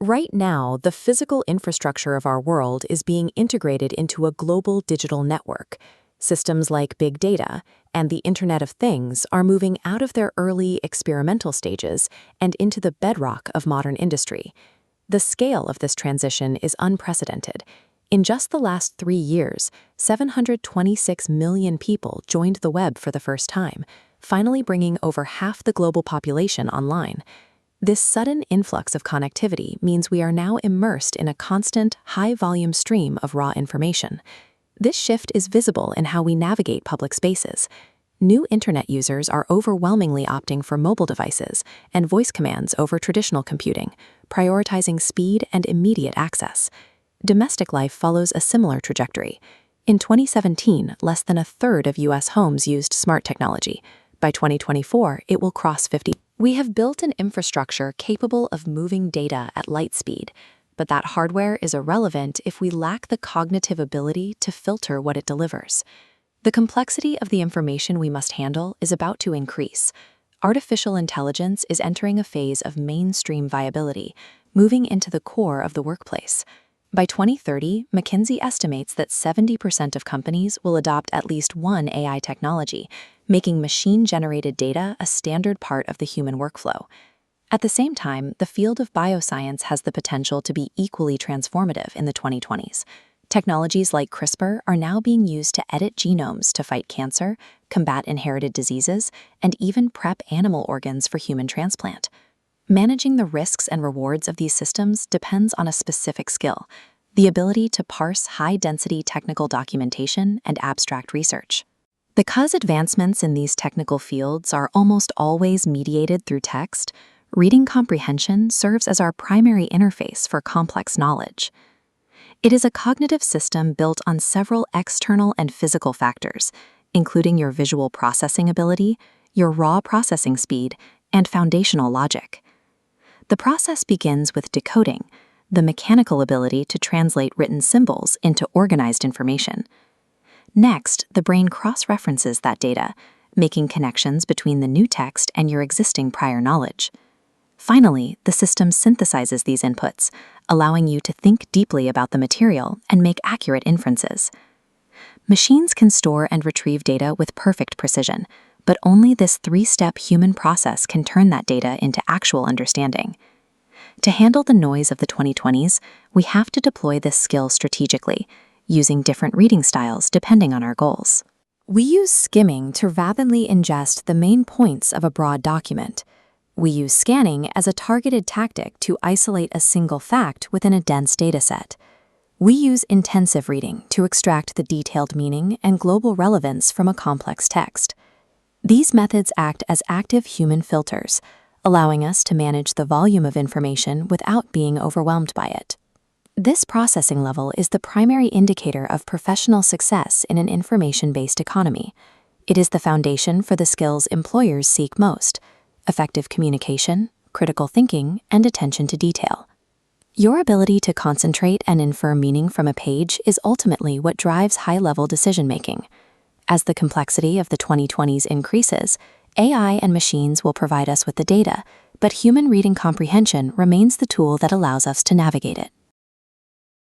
Right now, the physical infrastructure of our world is being integrated into a global digital network. Systems like big data and the Internet of Things are moving out of their early experimental stages and into the bedrock of modern industry. The scale of this transition is unprecedented. In just the last 3 years, 726 million people joined the web for the first time, finally bringing over half the global population online. This sudden influx of connectivity means we are now immersed in a constant, high-volume stream of raw information. This shift is visible in how we navigate public spaces. New internet users are overwhelmingly opting for mobile devices and voice commands over traditional computing, prioritizing speed and immediate access. Domestic life follows a similar trajectory. In 2017, less than a third of U.S. homes used smart technology. By 2024, it will cross 50%. We have built an infrastructure capable of moving data at light speed, but that hardware is irrelevant if we lack the cognitive ability to filter what it delivers. The complexity of the information we must handle is about to increase. Artificial intelligence is entering a phase of mainstream viability, moving into the core of the workplace. By 2030, McKinsey estimates that 70% of companies will adopt at least one AI technology, making machine-generated data a standard part of the human workflow. At the same time, the field of bioscience has the potential to be equally transformative in the 2020s. Technologies like CRISPR are now being used to edit genomes to fight cancer, combat inherited diseases, and even prep animal organs for human transplant. Managing the risks and rewards of these systems depends on a specific skill, the ability to parse high-density technical documentation and abstract research. Because advancements in these technical fields are almost always mediated through text, reading comprehension serves as our primary interface for complex knowledge. It is a cognitive system built on several external and physical factors, including your visual processing ability, your raw processing speed, and foundational logic. The process begins with decoding, the mechanical ability to translate written symbols into organized information. Next, the brain cross-references that data, making connections between the new text and your existing prior knowledge. Finally, the system synthesizes these inputs, allowing you to think deeply about the material and make accurate inferences. Machines can store and retrieve data with perfect precision, but only this 3-step human process can turn that data into actual understanding. To handle the noise of the 2020s, we have to deploy this skill strategically, using different reading styles depending on our goals. We use skimming to rapidly ingest the main points of a broad document. We use scanning as a targeted tactic to isolate a single fact within a dense dataset. We use intensive reading to extract the detailed meaning and global relevance from a complex text. These methods act as active human filters, allowing us to manage the volume of information without being overwhelmed by it. This processing level is the primary indicator of professional success in an information-based economy. It is the foundation for the skills employers seek most: effective communication, critical thinking, and attention to detail. Your ability to concentrate and infer meaning from a page is ultimately what drives high-level decision-making. As the complexity of the 2020s increases, AI and machines will provide us with the data, but human reading comprehension remains the tool that allows us to navigate it.